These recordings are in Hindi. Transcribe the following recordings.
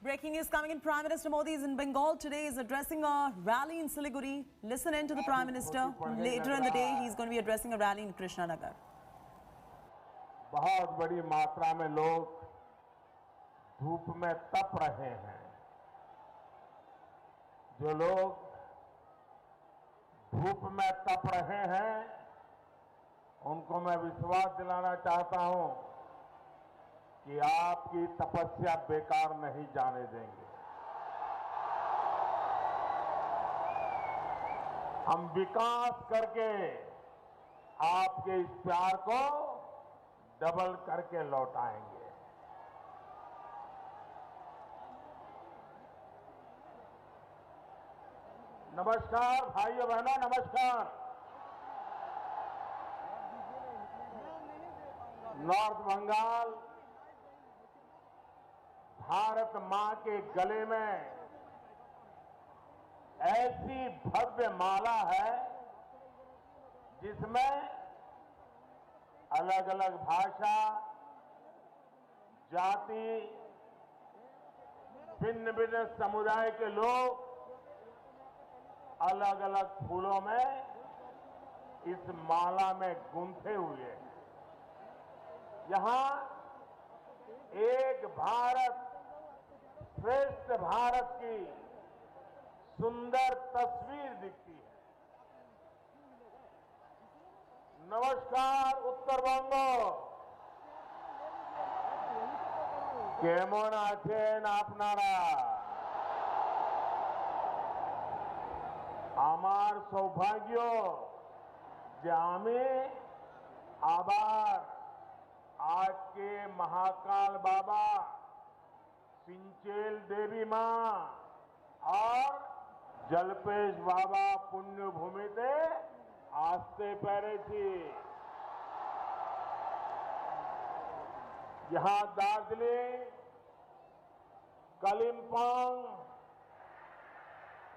Breaking news coming in. Prime Minister Modi is in Bengal today. He's addressing a rally in Siliguri. Listen in to the Prime Minister. Later in the day, he's going to be addressing a rally in Krishnanagar. बहुत बड़ी मात्रा में लोग धूप में तप रहे हैं। जो लोग धूप में तप रहे हैं, उनको मैं विश्वास दिलाना चाहता हूं कि आपकी तपस्या बेकार नहीं जाने देंगे। हम विकास करके आपके इस प्यार को डबल करके लौटाएंगे। नमस्कार भाइयों बहनों, नमस्कार। नॉर्थ बंगाल भारत मां के गले में ऐसी भव्य माला है जिसमें अलग अलग भाषा, जाति, भिन्न भिन्न समुदाय के लोग अलग अलग फूलों में इस माला में गूंथे हुए हैं। यहां एक भारत श्रेष्ठ भारत की सुंदर तस्वीर दिखती है। नमस्कार उत्तरबंग, केमन आছেন আপনারা? আমার সৌভাগ্য যে আমি আবার আজকে महाकाल बाबा, सिंचेल देवी मां और जलपेश बाबा पुण्यभूमिते आस्ते पेरेছি। यहां दार्जिलिंग, कालिम्पोंग,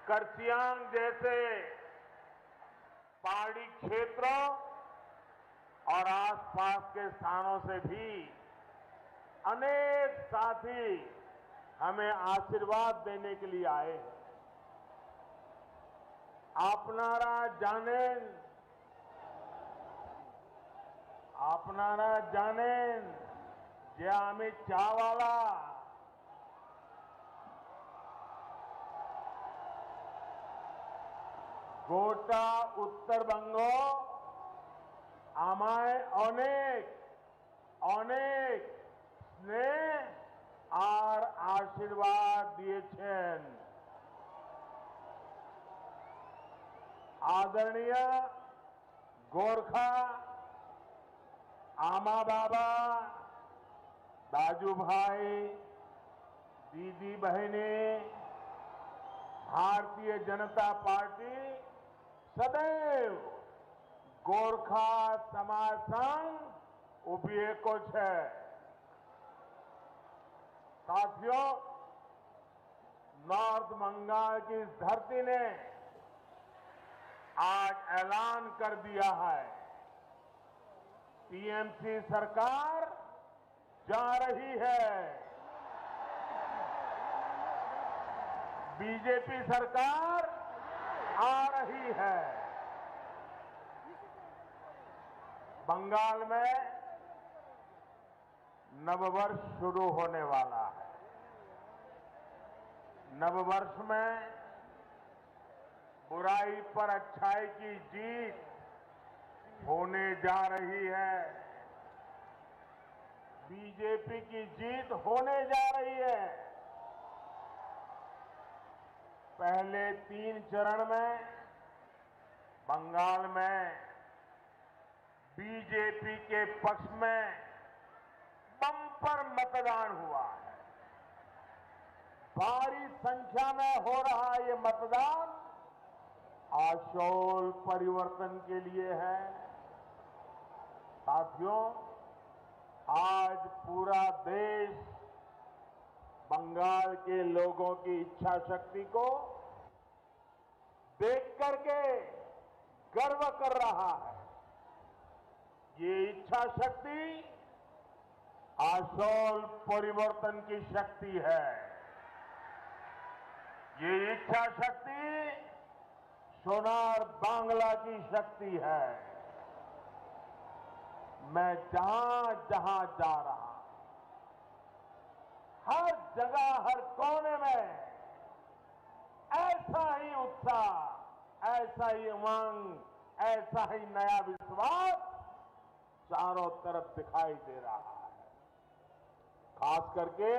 कर्सियांग जैसे पहाड़ी क्षेत्रों और आसपास के स्थानों से भी अनेक साथी हमें आशीर्वाद देने के लिए आए हैं। আপনারা জানেন যে আমি চাওয়ালা। গোটা উত্তরবঙ্গ আমায় অনেক অনেক স্নেহ আর আশীর্বাদ দিয়েছেন। आदरणीय गोरखा, आमा बाबा, दाजू भाई, दीदी बहनें, भारतीय जनता पार्टी सदैव गोरखा समाज संग उभेको है। साथियों, नॉर्थ बंगाल की इस धरती ने आज ऐलान कर दिया है, टीएमसी सरकार जा रही है, बीजेपी सरकार आ रही है। बंगाल में नववर्ष शुरू होने वाला है। नववर्ष में बुराई पर अच्छाई की जीत होने जा रही है। बीजेपी की जीत होने जा रही है। पहले 3 चरण में बंगाल में बीजेपी के पक्ष में बम्पर मतदान हुआ है। भारी संख्या में हो रहा ये मतदान आशोल परिवर्तन के लिए है। साथियों, आज पूरा देश बंगाल के लोगों की इच्छा शक्ति को देख करके गर्व कर रहा है। ये इच्छा शक्ति आशोल परिवर्तन की शक्ति है। ये इच्छा शक्ति सोनार बांग्ला की शक्ति है। मैं जहां जहां जा रहा हर जगह हर कोने में ऐसा ही उत्साह, ऐसा ही उमंग, ऐसा ही नया विश्वास चारों तरफ दिखाई दे रहा है। खास करके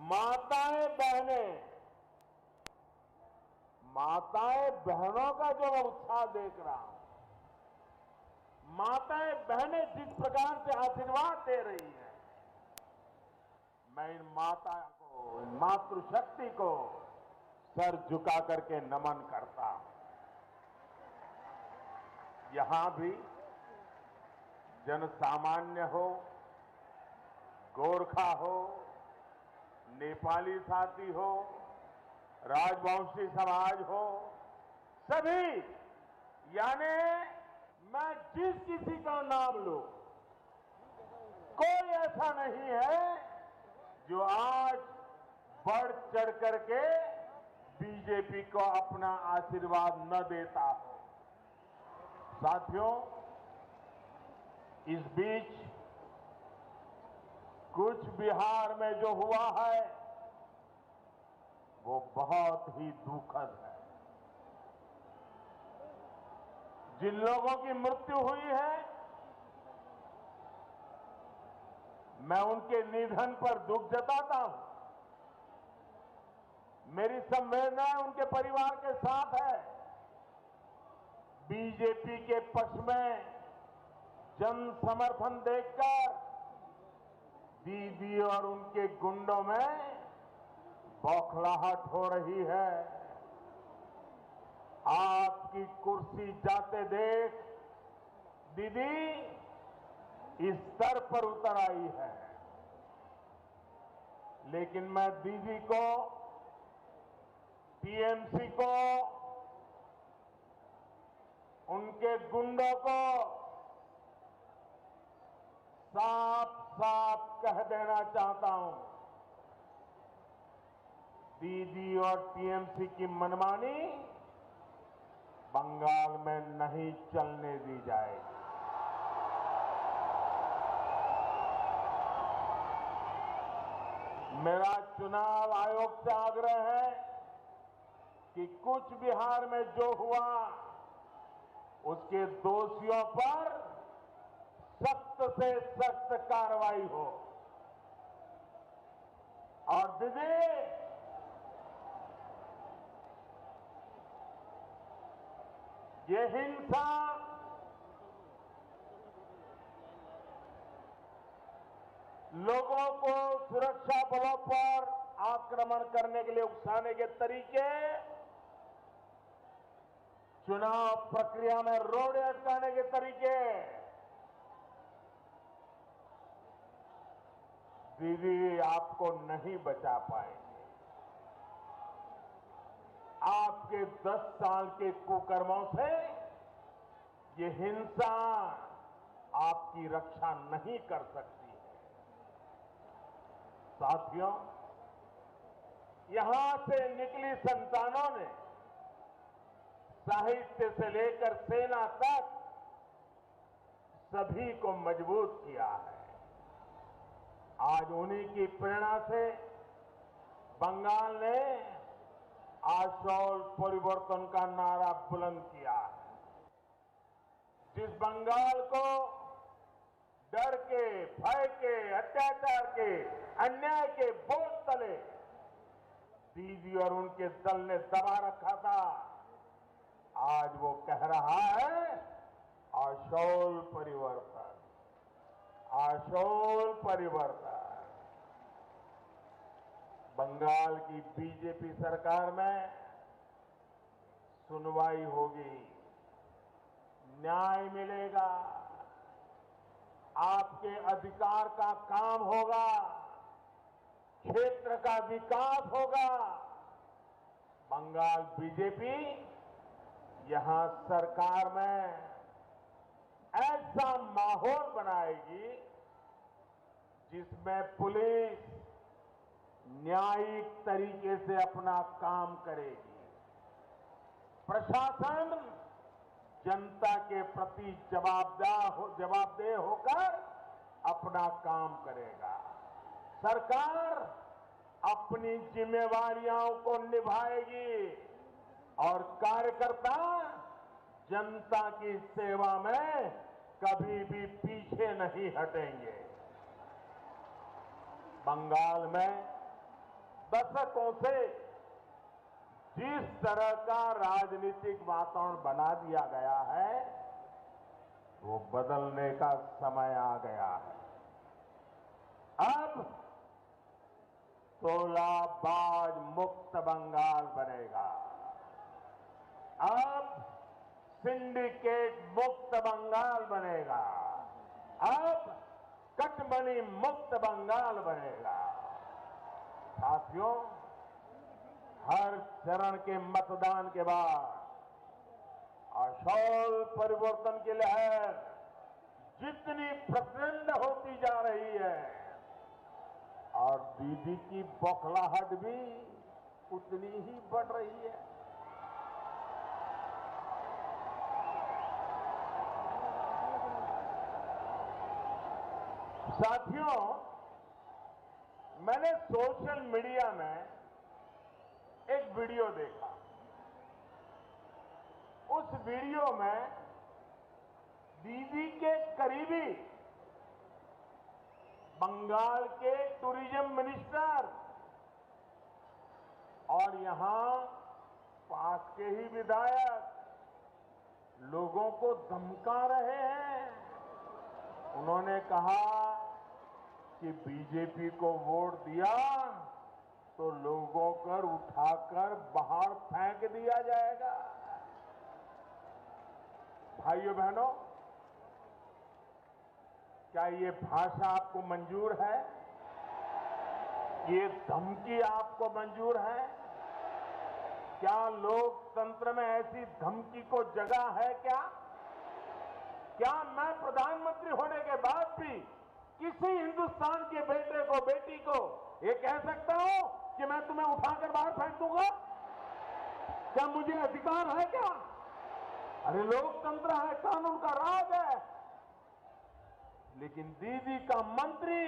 माताएं बहनों का जो मैं उत्साह देख रहा हूं, माताएं बहनें जिस प्रकार से आशीर्वाद दे रही हैं, मैं इन माता को, इन मातृशक्ति को सर झुका करके नमन करता हूं। यहां भी जन सामान्य हो, गोरखा हो, नेपाली साथी हो, राजवंशी समाज हो, सभी, यानी मैं जिस किसी का नाम लूं, कोई ऐसा नहीं है जो आज बढ़ चढ़ करके बीजेपी को अपना आशीर्वाद न देता हो। साथियों, इस बीच कुछ बिहार में जो हुआ है वो बहुत ही दुखद है। जिन लोगों की मृत्यु हुई है, मैं उनके निधन पर दुख जताता हूं। मेरी संवेदनाएं उनके परिवार के साथ है। बीजेपी के पक्ष में जन समर्थन देखकर दीदी और उनके गुंडों में बौखलाहट हो रही है। आपकी कुर्सी जाते देख दीदी इस स्तर पर उतर आई है, लेकिन मैं दीदी को, टीएमसी को, उनके गुंडों को साफ साफ कह देना चाहता हूं, दीदी और टीएमसी की मनमानी बंगाल में नहीं चलने दी जाएगी। मेरा चुनाव आयोग से आग्रह है कि कुछ बिहार में जो हुआ उसके दोषियों पर सख्त से सख्त कार्रवाई हो। और दीदी, ये हिंसा लोगों को सुरक्षा बलों पर आक्रमण करने के लिए उकसाने के तरीके, चुनाव प्रक्रिया में रोड़े अटकाने के तरीके, दीदी आपको नहीं बचा पाएंगे। आपके 10 साल के कुकर्मों से ये हिंसा आपकी रक्षा नहीं कर सकती है। साथियों, यहां से निकली संतानों ने साहित्य से लेकर सेना तक सभी को मजबूत किया है। आज उन्हीं की प्रेरणा से बंगाल ने आशौल परिवर्तन का नारा बुलंद किया है। जिस बंगाल को डर के, भय के, अत्याचार के, अन्याय के बोझ तले दीदी और उनके दल ने दबा रखा था, आज वो कह रहा है आशौल परिवर्तन, आशौल परिवर्तन। बंगाल की बीजेपी सरकार में सुनवाई होगी, न्याय मिलेगा, आपके अधिकार का काम होगा, क्षेत्र का विकास होगा। बंगाल बीजेपी यहां सरकार में ऐसा माहौल बनाएगी जिसमें पुलिस, न्यायिक तरीके से अपना काम करेगी। प्रशासन जनता के प्रति जवाबदेह होकर अपना काम करेगा। सरकार अपनी जिम्मेवारियों को निभाएगी और कार्यकर्ता जनता की सेवा में कभी भी पीछे नहीं हटेंगे। बंगाल में दशकों से जिस तरह का राजनीतिक वातावरण बना दिया गया है, वो बदलने का समय आ गया है। अब तोलाबाज मुक्त बंगाल बनेगा। अब सिंडिकेट मुक्त बंगाल बनेगा। अब कटमनी मुक्त बंगाल बनेगा। साथियों, हर चरण के मतदान के बाद आशौल परिवर्तन की लहर जितनी प्रचंड होती जा रही है और दीदी की बौखलाहट भी उतनी ही बढ़ रही है। साथियों, मैंने सोशल मीडिया में एक वीडियो देखा। उस वीडियो में दीदी के करीबी बंगाल के टूरिज्म मिनिस्टर और यहां पास के ही विधायक लोगों को धमका रहे हैं। उन्होंने कहा कि बीजेपी को वोट दिया तो लोगों को उठाकर बाहर फेंक दिया जाएगा। भाइयों बहनों, क्या ये भाषा आपको मंजूर है? ये धमकी आपको मंजूर है? क्या लोकतंत्र में ऐसी धमकी को जगह है क्या? क्या मैं प्रधानमंत्री होने के बाद भी किसी हिंदुस्तान के बेटे को, बेटी को ये कह सकता हूं कि मैं तुम्हें उठाकर बाहर फेंक दूंगा? क्या मुझे अधिकार है क्या? अरे लोकतंत्र है, कानून का राज है। लेकिन दीदी का मंत्री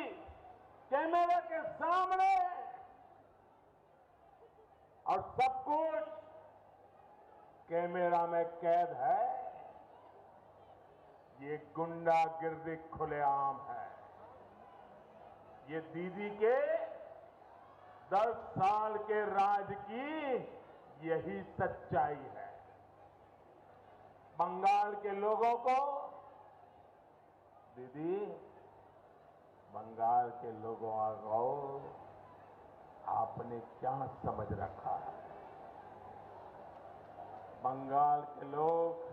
कैमरे के सामने और सब कुछ कैमरा में कैद है। ये गुंडागिर्दी खुलेआम है। ये दीदी के 10 साल के राज की यही सच्चाई है। बंगाल के लोगों को, दीदी, बंगाल के लोगों को आपने क्या समझ रखा है? बंगाल के लोग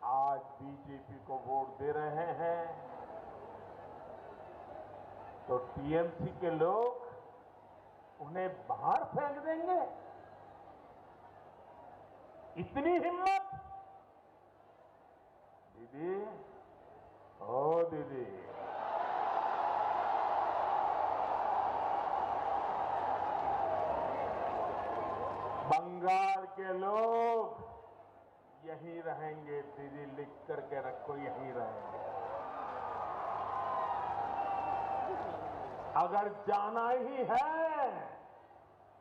आज बीजेपी को वोट दे रहे हैं तो टीएमसी के लोग उन्हें बाहर फेंक देंगे? इतनी हिम्मत? दीदी, ओ दीदी, बंगाल के लोग यहीं रहेंगे। दीदी, लिख करके रखो, यहीं रहेंगे। अगर जाना ही है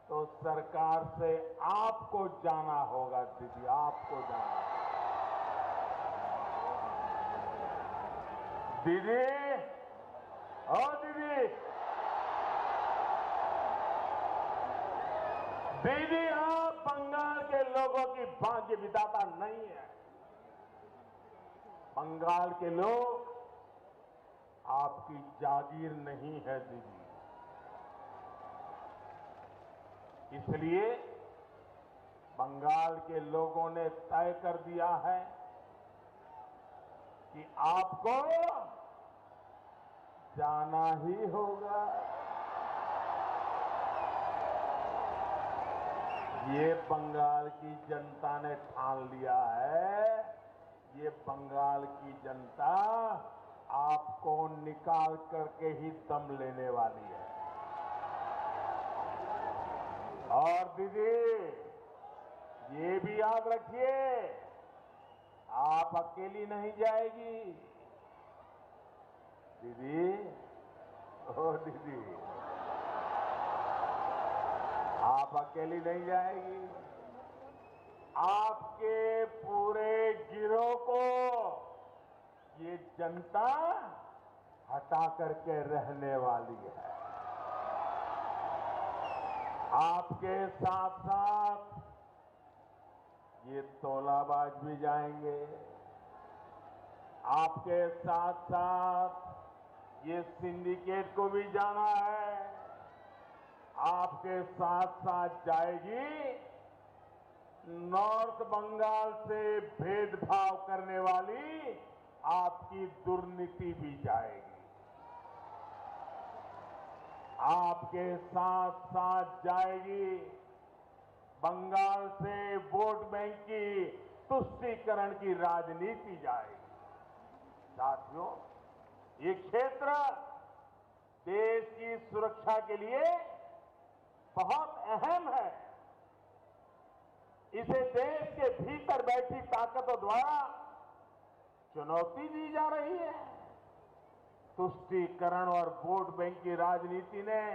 तो सरकार से आपको जाना होगा। दीदी, आपको जाना होगा। दीदी, ओ दीदी, दीदी, आप बंगाल के लोगों की भाग्य विधाता नहीं है। बंगाल के लोग आपकी जागीर नहीं है दीदी। इसलिए बंगाल के लोगों ने तय कर दिया है कि आपको जाना ही होगा। ये बंगाल की जनता ने ठान लिया है। ये बंगाल की जनता आपको निकाल करके ही दम लेने वाली है। और दीदी ये भी याद रखिए, आप अकेली नहीं जाएगी। दीदी, ओ दीदी, आप अकेली नहीं जाएगी। आपके पूरे गिरोह को ये जनता हटा करके रहने वाली है। आपके साथ साथ ये तोलाबाज भी जाएंगे, आपके साथ साथ ये सिंडिकेट को भी जाना है, आपके साथ साथ जाएगी नॉर्थ बंगाल से भेदभाव करने वाली आपकी दुर्नीति भी जाएगी। आपके साथ साथ जाएगी बंगाल से वोट बैंक की तुष्टीकरण की राजनीति जाएगी। साथियों, ये क्षेत्र देश की सुरक्षा के लिए बहुत अहम है। इसे देश के भीतर बैठी ताकतों द्वारा चुनौती दी जा रही है। तुष्टीकरण और वोट बैंक की राजनीति ने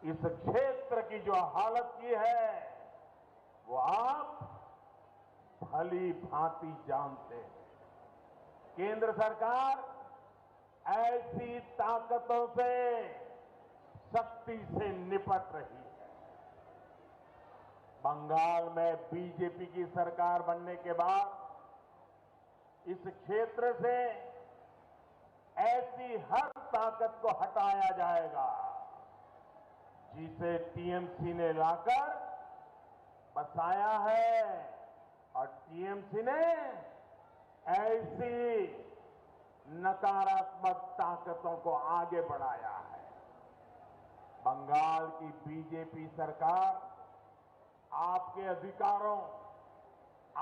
इस क्षेत्र की जो हालत की है वो आप भली भांति जानते हैं। केंद्र सरकार ऐसी ताकतों से सख्ती से निपट रही है। बंगाल में बीजेपी की सरकार बनने के बाद इस क्षेत्र से ऐसी हर ताकत को हटाया जाएगा जिसे टीएमसी ने लाकर बसाया है, और टीएमसी ने ऐसी नकारात्मक ताकतों को आगे बढ़ाया है। बंगाल की बीजेपी सरकार आपके अधिकारों,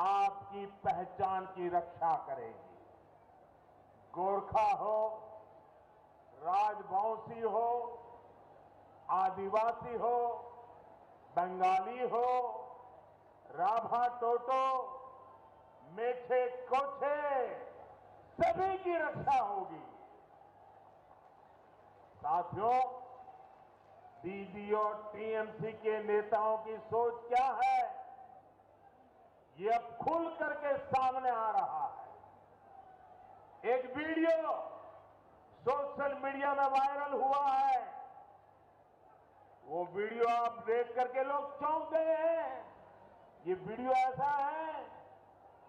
आपकी पहचान की रक्षा करेगी। गोरखा हो, राजवंशी हो, आदिवासी हो, बंगाली हो, राभा टोटो, मेठे कोठे, सभी की रक्षा होगी। साथियों, दीदी और टीएमसी के नेताओं की सोच क्या है, ये अब खुल करके सामने आ रहा है। एक वीडियो सोशल मीडिया में वायरल हुआ है। वो वीडियो आप देख करके लोग चौंक गए हैं। ये वीडियो ऐसा है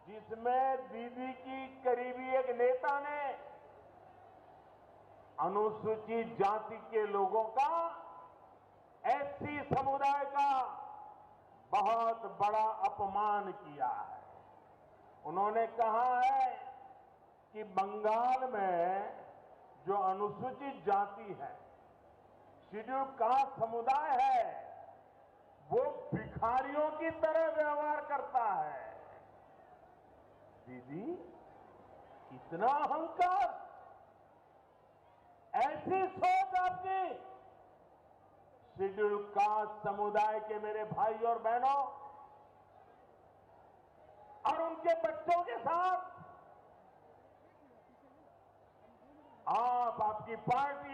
जिसमें दीदी की करीबी एक नेता ने अनुसूचित जाति के लोगों का, एससी समुदाय का बहुत बड़ा अपमान किया है। उन्होंने कहा है कि बंगाल में जो अनुसूचित जाति है, शेड्यूल कास्ट समुदाय है, वो भिखारियों की तरह व्यवहार करता है। दीदी, इतना अहंकार, ऐसी सोच आपकी। शेड्यूल कास्ट समुदाय के मेरे भाई और बहनों और उनके बच्चों के साथ आपकी पार्टी,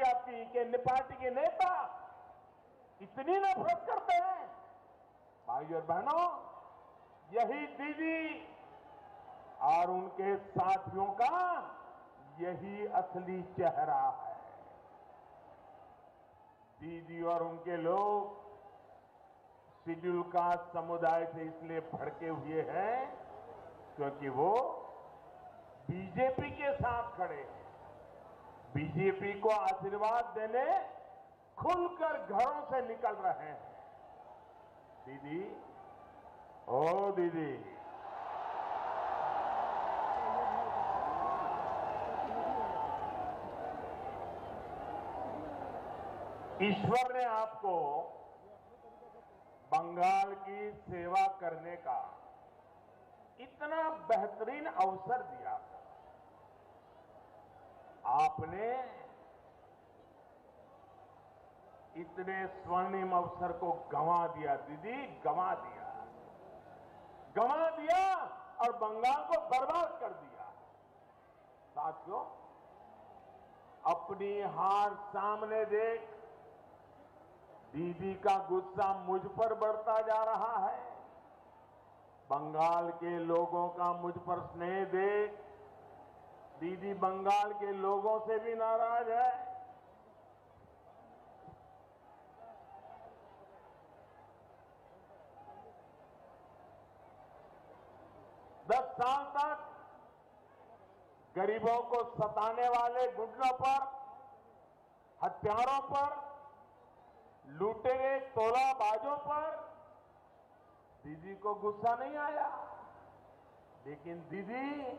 पार्टी के नेता इतनी नफरत करते हैं। भाई और बहनों, यही दीदी और उनके साथियों का यही असली चेहरा है। दीदी और उनके लोग शेड्यूल कास्ट समुदाय से इसलिए भड़के हुए हैं क्योंकि वो बीजेपी के साथ खड़े हैं। बीजेपी को आशीर्वाद देने खुलकर घरों से निकल रहे हैं। दीदी, ओ दीदी, ईश्वर ने आपको बंगाल की सेवा करने का इतना बेहतरीन अवसर दिया। आपने इतने स्वर्णिम अवसर को गंवा दिया दीदी, गंवा दिया और बंगाल को बर्बाद कर दिया। साथियों, अपनी हार सामने देख दीदी का गुस्सा मुझ पर बढ़ता जा रहा है। बंगाल के लोगों का मुझ पर स्नेह देख दीदी बंगाल के लोगों से भी नाराज है। दस साल तक गरीबों को सताने वाले गुंडों पर, हत्यारों पर, लूटे गए तोलाबाजों पर दीदी को गुस्सा नहीं आया, लेकिन दीदी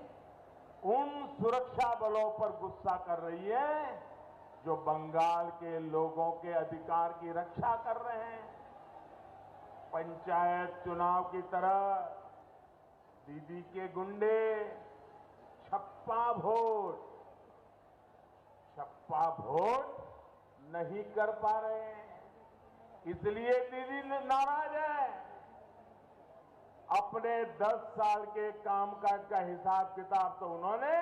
उन सुरक्षा बलों पर गुस्सा कर रही है जो बंगाल के लोगों के अधिकार की रक्षा कर रहे हैं। पंचायत चुनाव की तरह दीदी के गुंडे छप्पा वोट नहीं कर पा रहे हैं, इसलिए दीदी नाराज है। अपने 10 साल के कामकाज का हिसाब किताब तो उन्होंने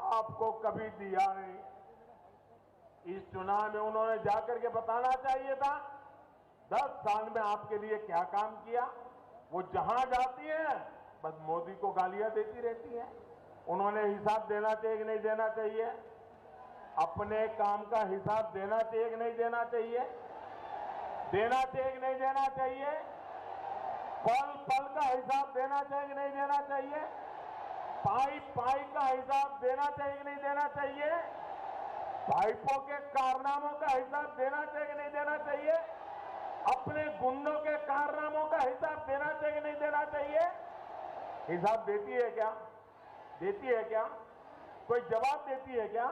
आपको कभी दिया नहीं। इस चुनाव में उन्होंने जाकर के बताना चाहिए था 10 साल में आपके लिए क्या काम किया। वो जहां जाती है बस मोदी को गालियां देती रहती है। उन्होंने हिसाब देना चाहिए कि नहीं देना चाहिए? अपने काम का हिसाब देना चाहिए कि नहीं देना चाहिए? देना चाहिए कि नहीं देना चाहिए? पल पल का हिसाब देना चाहिए कि नहीं देना चाहिए? पाई पाई का हिसाब देना चाहिए कि नहीं देना चाहिए? भाइपों के कारनामों का हिसाब देना चाहिए कि नहीं देना चाहिए? अपने गुंडों के कारनामों का हिसाब देना चाहिए कि नहीं देना चाहिए? हिसाब देती है क्या? देती है क्या? कोई जवाब देती है क्या?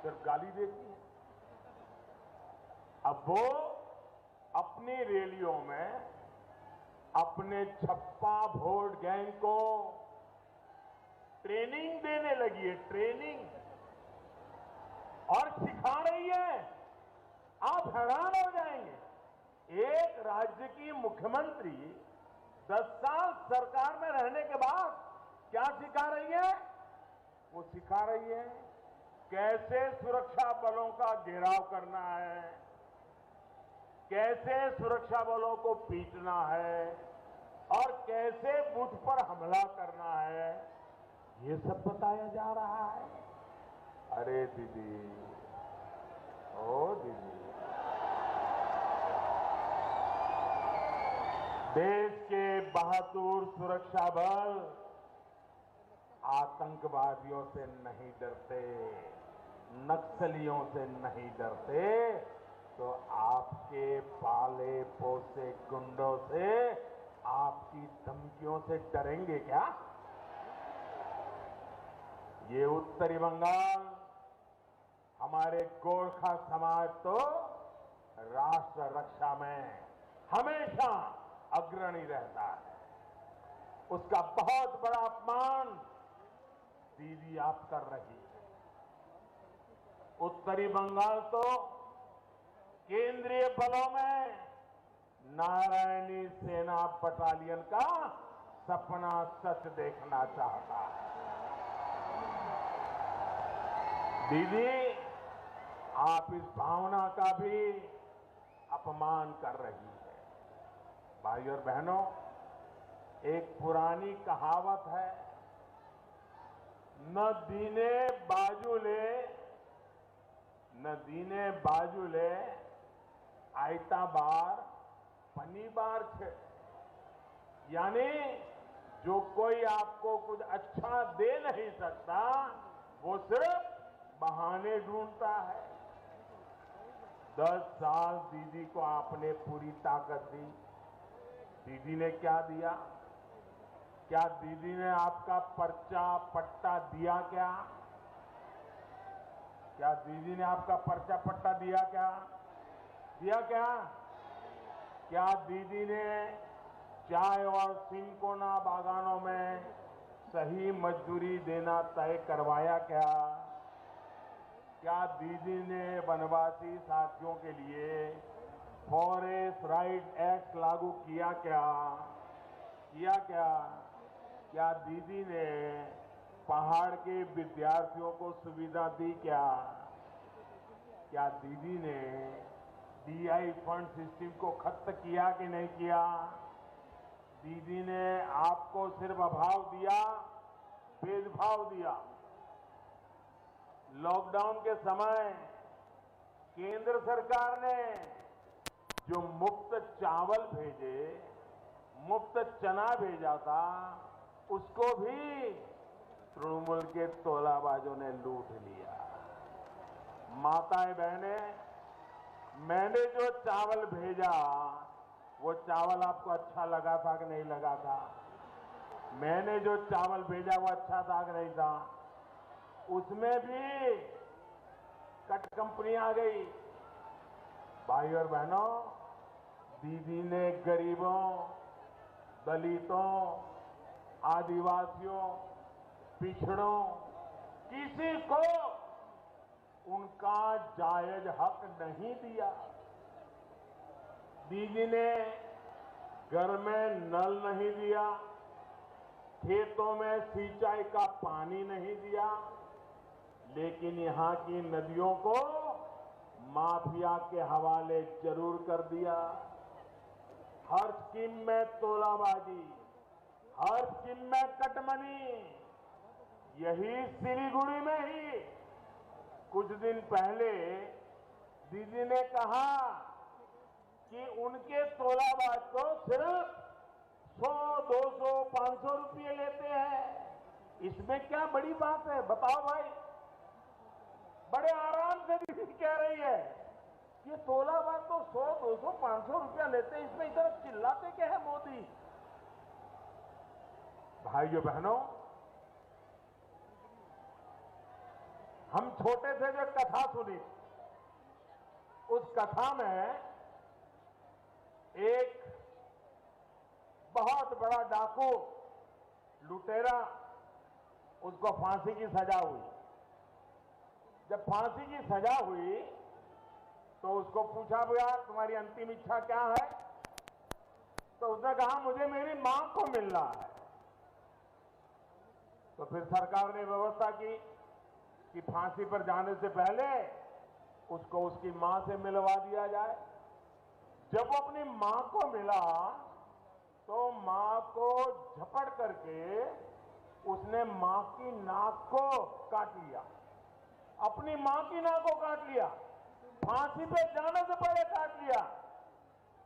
सिर्फ गाली देती है। अब वो अपनी रैलियों में अपने छप्पा वोट गैंग को ट्रेनिंग देने लगी है, ट्रेनिंग, और सिखा रही है। आप हैरान हो जाएंगे, एक राज्य की मुख्यमंत्री 10 साल सरकार में रहने के बाद क्या सिखा रही है? वो सिखा रही है कैसे सुरक्षा बलों का घेराव करना है, कैसे सुरक्षा बलों को पीटना है और कैसे बूथ पर हमला करना है, ये सब बताया जा रहा है। अरे दीदी, ओ दीदी, देश के बहादुर सुरक्षा बल आतंकवादियों से नहीं डरते, नक्सलियों से नहीं डरते, तो आपके पाले पोसे गुंडों से, आपकी धमकियों से डरेंगे क्या? ये उत्तरी बंगाल, हमारे गोरखा समाज तो राष्ट्र रक्षा में हमेशा अग्रणी रहता है। उसका बहुत बड़ा अपमान दीदी आप कर रही है। उत्तरी बंगाल तो केंद्रीय बलों में नारायणी सेना बटालियन का सपना सच देखना चाहता है। दीदी, आप इस भावना का भी अपमान कर रही है। भाई और बहनों, एक पुरानी कहावत है, न दीने बाजुले आयता बार पनी बार छे। यानी जो कोई आपको कुछ अच्छा दे नहीं सकता, वो सिर्फ बहाने ढूंढता है। 10 साल दीदी को आपने पूरी ताकत दी। दीदी ने क्या दिया? क्या दीदी ने आपका पर्चा पट्टा दिया क्या? क्या दीदी ने आपका पर्चा पट्टा दिया क्या? दिया क्या? क्या दीदी ने चाय और सिंकोना बागानों में सही मजदूरी देना तय करवाया क्या? क्या दीदी ने वनवासी साथियों के लिए फॉरेस्ट राइट एक्ट लागू किया क्या? क्या दीदी ने पहाड़ के विद्यार्थियों को सुविधा दी क्या? क्या दीदी ने डीआई फंड सिस्टम को खत्म किया कि नहीं किया? दीदी ने आपको सिर्फ अभाव दिया, भेदभाव दिया। लॉकडाउन के समय केंद्र सरकार ने जो मुफ्त चावल भेजे, मुफ्त चना भेजा था, उसको भी तृणमूल के तोलाबाजों ने लूट लिया। माताएं बहनें, मैंने जो चावल भेजा वो चावल आपको अच्छा लगा था कि नहीं लगा था? मैंने जो चावल भेजा वो अच्छा था कि नहीं था? उसमें भी कट कंपनी आ गई। भाई और बहनों, दीदी ने गरीबों, दलितों, आदिवासियों, पिछड़ों, किसी को उनका जायज हक नहीं दिया। दीदी ने घर में नल नहीं दिया, खेतों में सिंचाई का पानी नहीं दिया, लेकिन यहां की नदियों को माफिया के हवाले जरूर कर दिया। हर स्कीम में तोलाबाजी, हर स्कीम में कटमनी। यही सिलीगुड़ी में ही कुछ दिन पहले दीदी ने कहा कि उनके तोलाबाज तो सिर्फ 100, 200, 500 रुपये लेते हैं। इसमें क्या बड़ी बात है? बताओ भाई। बड़े आराम से दीदी कह रही है कि तोलाबाज तो 100, 200, 500 रुपया लेते हैं, इसमें इधर चिल्लाते क्या है मोदी? भाइयों बहनों, हम छोटे से जो कथा सुनी, उस कथा में एक बहुत बड़ा डाकू, लुटेरा, उसको फांसी की सजा हुई। जब फांसी की सजा हुई तो उसको पूछा, भैया तुम्हारी अंतिम इच्छा क्या है? तो उसने कहा, मुझे मेरी मां को मिलना है। तो फिर सरकार ने व्यवस्था की कि फांसी पर जाने से पहले उसको उसकी मां से मिलवा दिया जाए। जब वो अपनी मां को मिला तो मां को झपट करके उसने मां की नाक को काट लिया, अपनी मां की नाक को काट लिया, फांसी पे जाने से पहले काट लिया।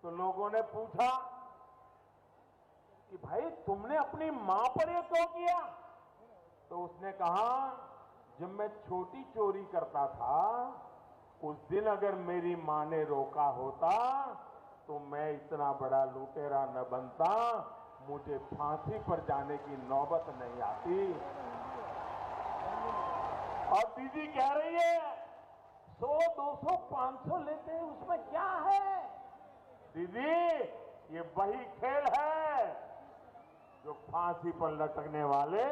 तो लोगों ने पूछा कि भाई तुमने अपनी मां पर ये क्यों किया? तो उसने कहा, जब मैं छोटी चोरी करता था, उस दिन अगर मेरी मां ने रोका होता तो मैं इतना बड़ा लुटेरा न बनता, मुझे फांसी पर जाने की नौबत नहीं आती। और दीदी कह रही है 100, 200, 500 लेते हैं, उसमें क्या है? दीदी, ये वही खेल है जो फांसी पर लटकने वाले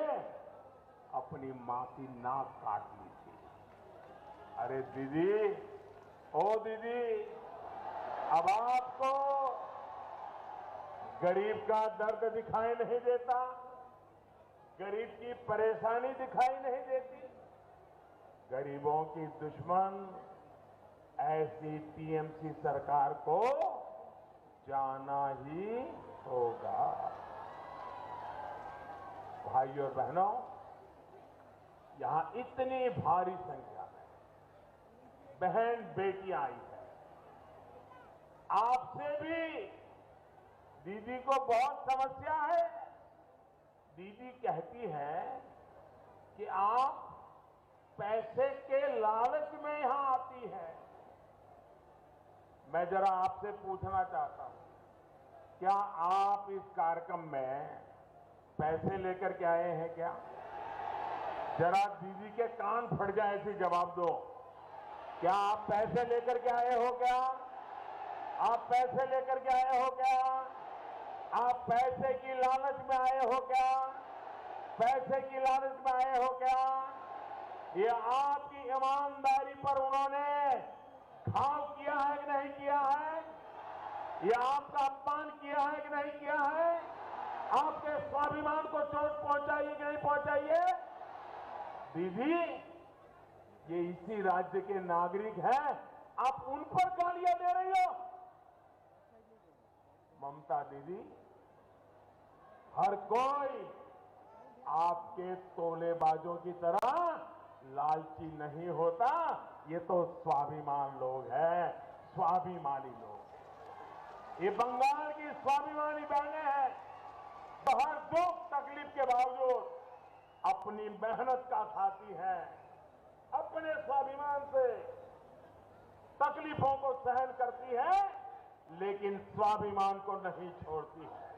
अपनी मां की नाक काट ली थी। अरे दीदी, ओ दीदी, अब आपको गरीब का दर्द दिखाई नहीं देता, गरीब की परेशानी दिखाई नहीं देती। गरीबों की दुश्मन ऐसी टीएमसी सरकार को जाना ही होगा। भाइयों और बहनों, यहां इतनी भारी संख्या में बहन बेटियां आई है। आपसे भी दीदी को बहुत समस्या है। दीदी कहती है कि आप पैसे के लालच में यहां आती है। मैं जरा आपसे पूछना चाहता हूं, क्या आप इस कार्यक्रम में पैसे लेकर के आए हैं क्या? जरा दीदी के कान फट जाए, ऐसी जवाब दो। क्या आप पैसे लेकर के आए हो क्या? आप पैसे लेकर के आए हो क्या? आप पैसे की लालच में आए हो क्या? पैसे की लालच में आए हो क्या? ये आपकी ईमानदारी पर उन्होंने घाव किया है कि नहीं किया है? ये आपका अपमान किया है कि नहीं किया है? आपके स्वाभिमान को चोट पहुंचाई है कि नहीं पहुंचाई है? दीदी, ये इसी राज्य के नागरिक हैं, आप उन पर गालियां दे रही हो? ममता दीदी, हर कोई आपके तोलेबाजों की तरह लालची नहीं होता। ये तो स्वाभिमान लोग हैं, स्वाभिमानी लोग। ये बंगाल की स्वाभिमानी बहनें हैं, तो हर दुख तकलीफ के बावजूद अपनी मेहनत का खाती है, अपने स्वाभिमान से तकलीफों को सहन करती है, लेकिन स्वाभिमान को नहीं छोड़ती है।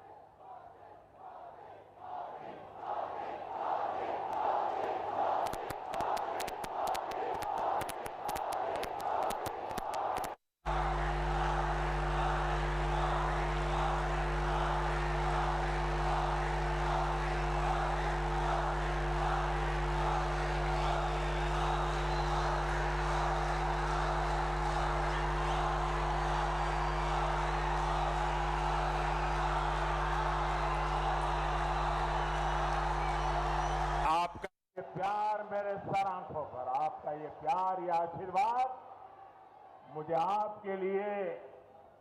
आपका ये प्यार मेरे सर आंखों पर, आपका ये प्यार, ये आशीर्वाद मुझे आपके लिए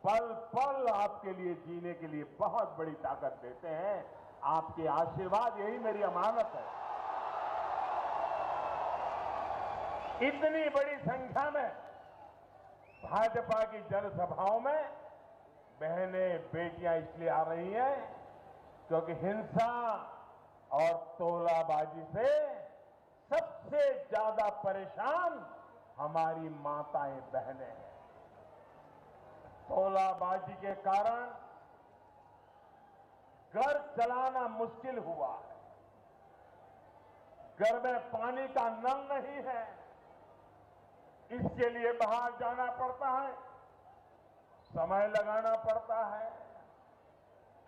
पल पल आपके लिए जीने के लिए बहुत बड़ी ताकत देते हैं। आपके आशीर्वाद, यही मेरी अमानत है। इतनी बड़ी संख्या में भाजपा की जनसभाओं में बहनें बेटियां इसलिए आ रही हैं क्योंकि हिंसा और तोलाबाजी से सबसे ज्यादा परेशान हमारी माताएं बहनें हैं। तोलाबाजी के कारण घर चलाना मुश्किल हुआ है, घर में पानी का नल नहीं है, इसके लिए बाहर जाना पड़ता है, समय लगाना पड़ता है।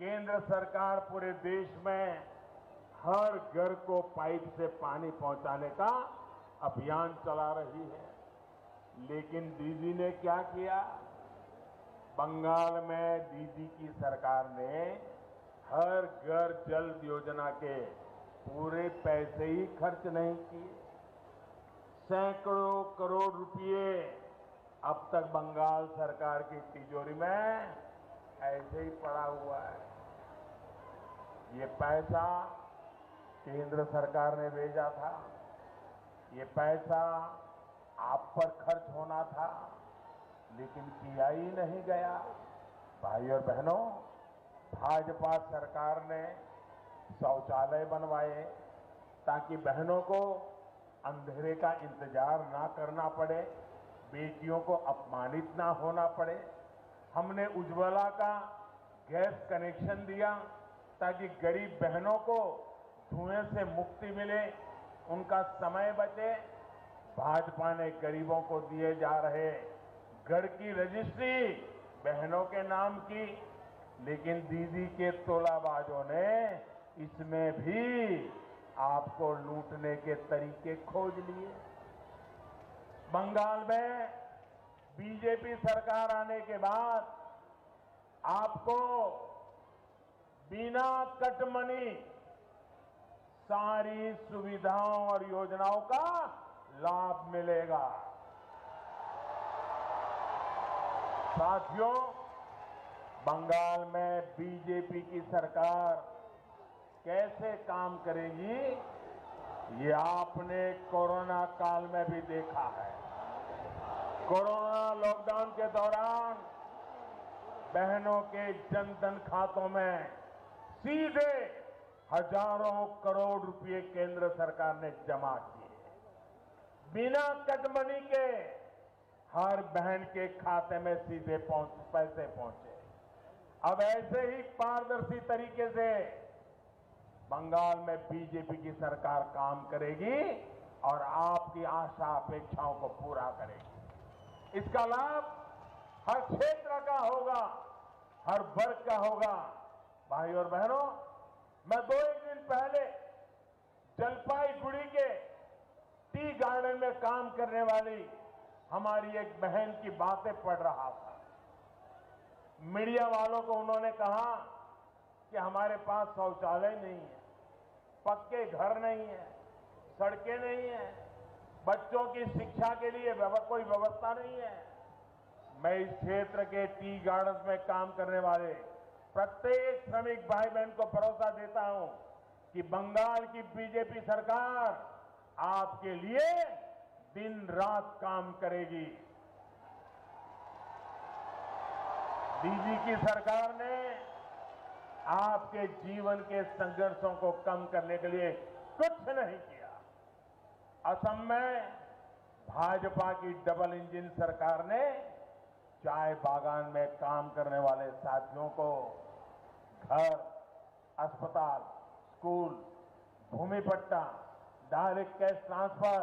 केंद्र सरकार पूरे देश में हर घर को पाइप से पानी पहुंचाने का अभियान चला रही है, लेकिन दीदी ने क्या किया? बंगाल में दीदी की सरकार ने हर घर जल योजना के पूरे पैसे ही खर्च नहीं किए। सैकड़ों करोड़ रुपए अब तक बंगाल सरकार की तिजोरी में ऐसे ही पड़ा हुआ है। ये पैसा केंद्र सरकार ने भेजा था, ये पैसा आप पर खर्च होना था, लेकिन किया ही नहीं गया। भाई और बहनों, भाजपा सरकार ने शौचालय बनवाए ताकि बहनों को अंधेरे का इंतजार ना करना पड़े, बेटियों को अपमानित ना होना पड़े। हमने उज्ज्वला का गैस कनेक्शन दिया ताकि गरीब बहनों को धुएं से मुक्ति मिले, उनका समय बचे। भाजपा ने गरीबों को दिए जा रहे घर की रजिस्ट्री बहनों के नाम की, लेकिन दीदी के तोलाबाजों ने इसमें भी आपको लूटने के तरीके खोज लिए। बंगाल में बीजेपी सरकार आने के बाद आपको बिना कटमनी सारी सुविधाओं और योजनाओं का लाभ मिलेगा। साथियों, बंगाल में बीजेपी की सरकार कैसे काम करेगी, ये आपने कोरोना काल में भी देखा है। कोरोना लॉकडाउन के दौरान बहनों के जनधन खातों में सीधे हजारों करोड़ रुपए केंद्र सरकार ने जमा किए, बिना कटमनी के हर बहन के खाते में सीधे पैसे पहुंचे। अब ऐसे ही पारदर्शी तरीके से बंगाल में बीजेपी की सरकार काम करेगी और आपकी आशा अपेक्षाओं को पूरा करेगी। इसका लाभ हर क्षेत्र का होगा, हर वर्ग का होगा। भाई और बहनों, मैं 2-1 दिन पहले जलपाईगुड़ी के टी गार्डन में काम करने वाली हमारी एक बहन की बातें पढ़ रहा था। मीडिया वालों को उन्होंने कहा कि हमारे पास शौचालय नहीं है, पक्के घर नहीं है, सड़कें नहीं है, बच्चों की शिक्षा के लिए कोई व्यवस्था नहीं है। मैं इस क्षेत्र के टी गार्डन में काम करने वाले प्रत्येक श्रमिक भाई बहन को भरोसा देता हूं कि बंगाल की बीजेपी सरकार आपके लिए दिन रात काम करेगी। दीदी की सरकार ने आपके जीवन के संघर्षों को कम करने के लिए कुछ नहीं किया। असम में भाजपा की डबल इंजन सरकार ने चाय बागान में काम करने वाले साथियों को घर, अस्पताल, स्कूल, भूमि पट्टा, डायरेक्ट कैश ट्रांसफर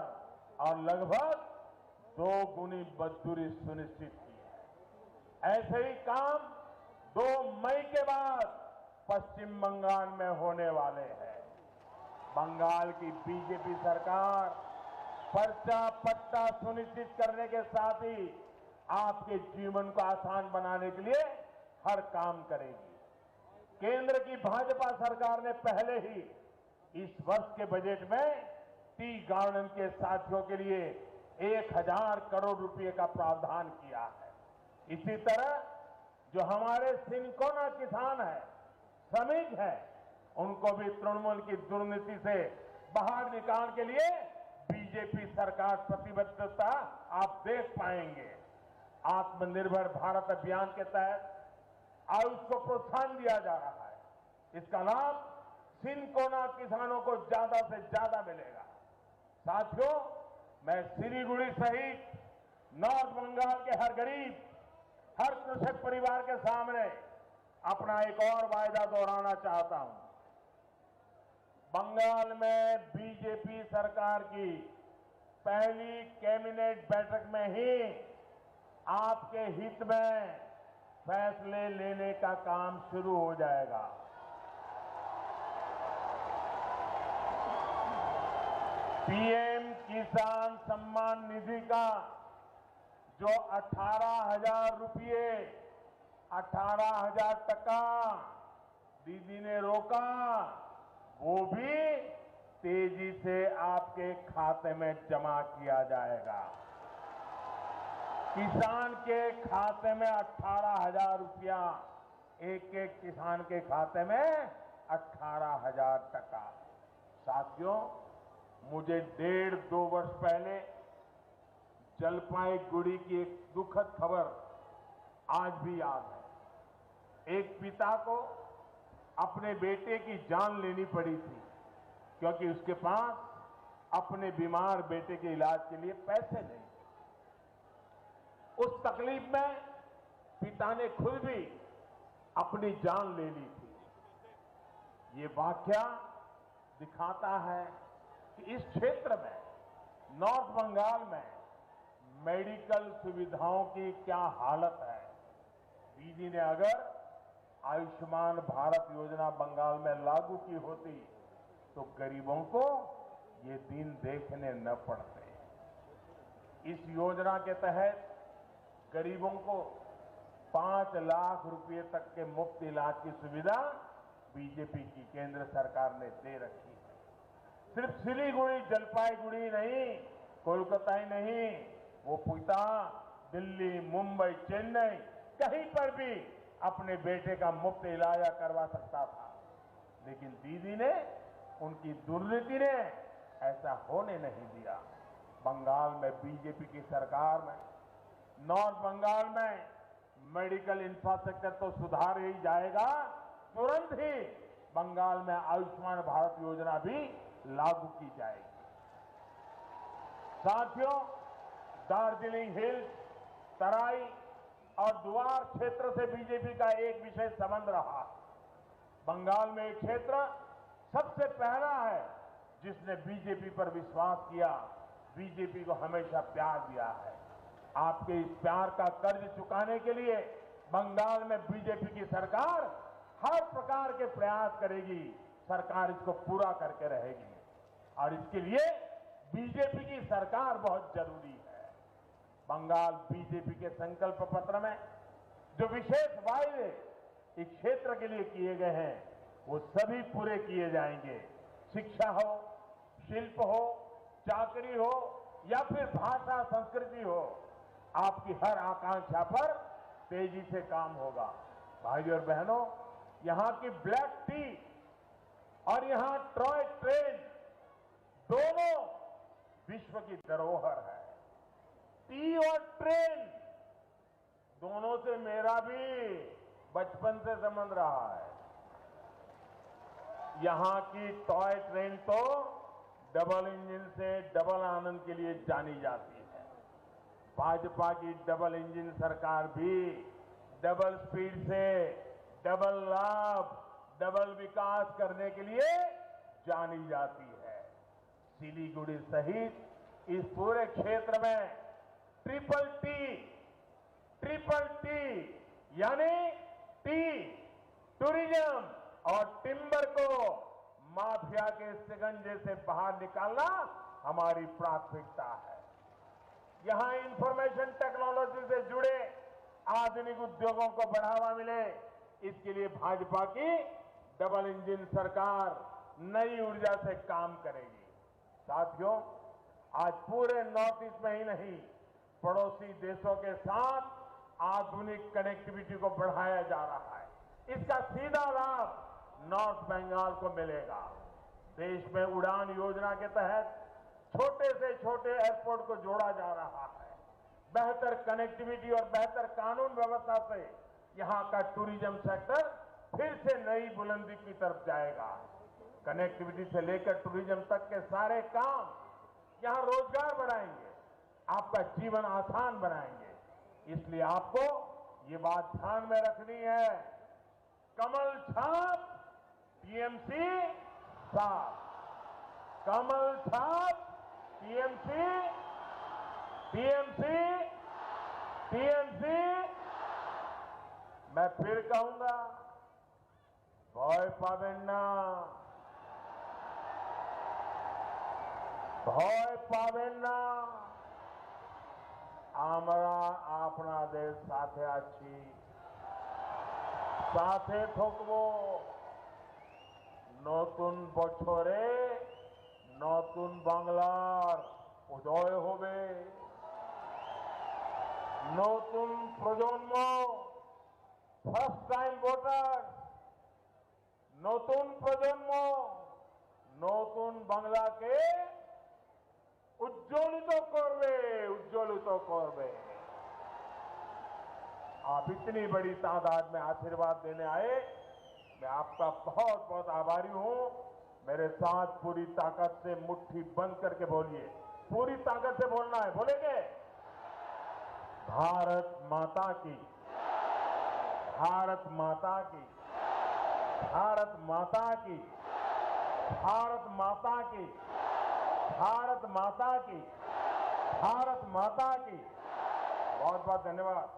और लगभग 2 गुनी मजदूरी सुनिश्चित की है। ऐसे ही काम 2 मई के बाद पश्चिम बंगाल में होने वाले हैं। बंगाल की बीजेपी सरकार पर्चा पट्टा सुनिश्चित करने के साथ ही आपके जीवन को आसान बनाने के लिए हर काम करेगी। केंद्र की भाजपा सरकार ने पहले ही इस वर्ष के बजट में टी गार्डन के साथियों के लिए 1000 करोड़ रुपए का प्रावधान किया है। इसी तरह जो हमारे सिनकोना किसान हैं, श्रमिक हैं, उनको भी तृणमूल की दुर्नीति से बाहर निकालने के लिए बीजेपी सरकार प्रतिबद्धता आप देख पाएंगे। आत्मनिर्भर भारत अभियान के तहत आयुष को प्रोत्साहन दिया जा रहा है। इसका लाभ सिनकोना किसानों को ज्यादा से ज्यादा मिलेगा। साथियों, मैं सिलीगुड़ी सहित नॉर्थ बंगाल के हर गरीब, हर कृषक परिवार के सामने अपना एक और वायदा दोहराना चाहता हूं। बंगाल में बीजेपी सरकार की पहली कैबिनेट बैठक में ही आपके हित में फैसले लेने का काम शुरू हो जाएगा। पीएम किसान सम्मान निधि का जो 18,000 रुपये, 18,000 टका दीदी ने रोका, वो भी तेजी से आपके खाते में जमा किया जाएगा। किसान के खाते में 18,000 रुपया, एक एक किसान के खाते में 18,000 टका। साथियों, मुझे 1.5-2 वर्ष पहले जलपाईगुड़ी की एक दुखद खबर आज भी याद है। एक पिता को अपने बेटे की जान लेनी पड़ी थी क्योंकि उसके पास अपने बीमार बेटे के इलाज के लिए पैसे नहीं। उस तकलीफ में पिता ने खुद भी अपनी जान ले ली थी। ये वाकया दिखाता है कि इस क्षेत्र में, नॉर्थ बंगाल में मेडिकल सुविधाओं की क्या हालत है। दीदी ने अगर आयुष्मान भारत योजना बंगाल में लागू की होती तो गरीबों को ये दिन देखने न पड़ते। इस योजना के तहत गरीबों को 5 लाख रुपए तक के मुफ्त इलाज की सुविधा बीजेपी की केंद्र सरकार ने दे रखी है। सिर्फ सिलीगुड़ी, जलपाईगुड़ी नहीं, कोलकाता ही नहीं, वो पिता दिल्ली, मुंबई, चेन्नई कहीं पर भी अपने बेटे का मुफ्त इलाज करवा सकता था। लेकिन दीदी ने, उनकी दुर्नीति ने ऐसा होने नहीं दिया। बंगाल में बीजेपी की सरकार में, नॉर्थ बंगाल में मेडिकल इंफ्रास्ट्रक्चर तो सुधार ही जाएगा, तुरंत ही बंगाल में आयुष्मान भारत योजना भी लागू की जाएगी। साथियों, दार्जिलिंग हिल्स, तराई और द्वार क्षेत्र से बीजेपी का एक विशेष संबंध रहा। बंगाल में एक क्षेत्र सबसे पहला है जिसने बीजेपी पर विश्वास किया, बीजेपी को हमेशा प्यार दिया है। आपके इस प्यार का कर्ज चुकाने के लिए बंगाल में बीजेपी की सरकार हर प्रकार के प्रयास करेगी। सरकार इसको पूरा करके रहेगी और इसके लिए बीजेपी की सरकार बहुत जरूरी है। बंगाल बीजेपी के संकल्प पत्र में जो विशेष वायदे इस क्षेत्र के लिए किए गए हैं वो सभी पूरे किए जाएंगे। शिक्षा हो, शिल्प हो, चाकरी हो या फिर भाषा संस्कृति हो, आपकी हर आकांक्षा पर तेजी से काम होगा। भाइयों और बहनों, यहाँ की ब्लैक टी और यहाँ टॉय ट्रेन दोनों विश्व की धरोहर है। टी और ट्रेन दोनों से मेरा भी बचपन से संबंध रहा है। यहाँ की टॉय ट्रेन तो डबल इंजन से डबल आनंद के लिए जानी जाती है। भाजपा की डबल इंजन सरकार भी डबल स्पीड से डबल लाभ, डबल विकास करने के लिए जानी जाती है। सिलीगुड़ी सहित इस पूरे क्षेत्र में ट्रिपल टी यानी टी, टूरिज्म और टिम्बर को माफिया के शिकंजे से बाहर निकालना हमारी प्राथमिकता है। यहां इंफॉर्मेशन टेक्नोलॉजी से जुड़े आधुनिक उद्योगों को बढ़ावा मिले, इसके लिए भाजपा की डबल इंजन सरकार नई ऊर्जा से काम करेगी। साथियों, आज पूरे नॉर्थ ईस्ट में ही नहीं, पड़ोसी देशों के साथ आधुनिक कनेक्टिविटी को बढ़ाया जा रहा है। इसका सीधा लाभ नॉर्थ बंगाल को मिलेगा। देश में उड़ान योजना के तहत छोटे से छोटे एयरपोर्ट को जोड़ा जा रहा है। बेहतर कनेक्टिविटी और बेहतर कानून व्यवस्था से यहां का टूरिज्म सेक्टर फिर से नई बुलंदी की तरफ जाएगा। कनेक्टिविटी से लेकर टूरिज्म तक के सारे काम यहां रोजगार बढ़ाएंगे, आपका जीवन आसान बनाएंगे। इसलिए आपको ये बात ध्यान में रखनी है, कमल छाप टीएमसी साफ, कमल छाप टीएमसी, टीएमसी, टीएमसी। मैं फिर कहूंगा, भय पाबेन ना, भय पाबेन ना। আমরা আপনাদের সাথে আছি, সাথে থাকবো। নতুন বছরে নতুন বাংলার উদয় হবে। নতুন প্রজন্ম, ফার্স্ট টাইম ভোটার, নতুন প্রজন্ম নতুন বাংলাকে उज्ज्वलित करवे, उज्ज्वलित करवे। आप इतनी बड़ी तादाद में आशीर्वाद देने आए, मैं आपका बहुत बहुत आभारी हूं। मेरे साथ पूरी ताकत से मुट्ठी बंद करके बोलिए, पूरी ताकत से बोलना है। बोलेंगे? भारत माता की, भारत माता की, भारत माता की, भारत माता की, भारत माता की, भारत माता की। बहुत बहुत धन्यवाद।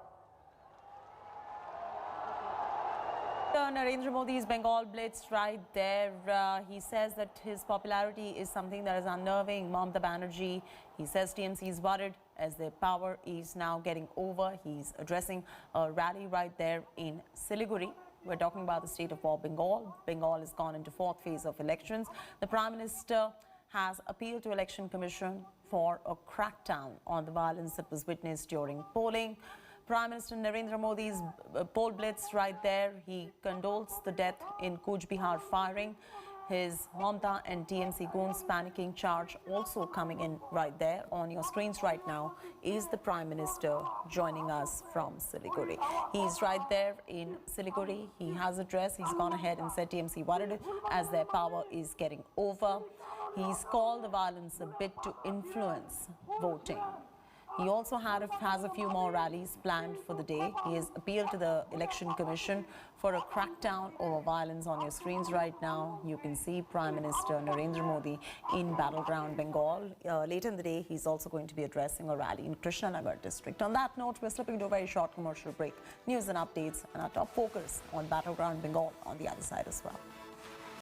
Narendra Modi's Bengal blitz right there. He says that his popularity is something that is unnerving Mamata Banerjee. He says TMC is worried as their power is now getting over. He's addressing a rally right there in Siliguri. We're talking about the state of Bengal. Bengal has gone into fourth phase of elections. The Prime Minister has appealed to Election Commission for a crackdown on the violence that was witnessed during polling. Prime Minister Narendra Modi's poll blitz right there. He condoles the death in Cooch Behar firing. His Mamata and TMC goons panicking charge also coming in right there. On your screens right now is the Prime Minister joining us from Siliguri. He's right there in Siliguri. He has addressed. He's gone ahead and said TMC worried as their power is getting over. He's called the violence a bit to influence voting. He also has a few more rallies planned for the day. He has appealed to the Election Commission for a crackdown over violence. On your screens right now, you can see Prime Minister Narendra Modi in battleground Bengal. Later in the day, he's also going to be addressing a rally in Krishnanagar district. On that note, we're slipping into a very short commercial break. News and updates and our top focus on battleground Bengal on the other side as well.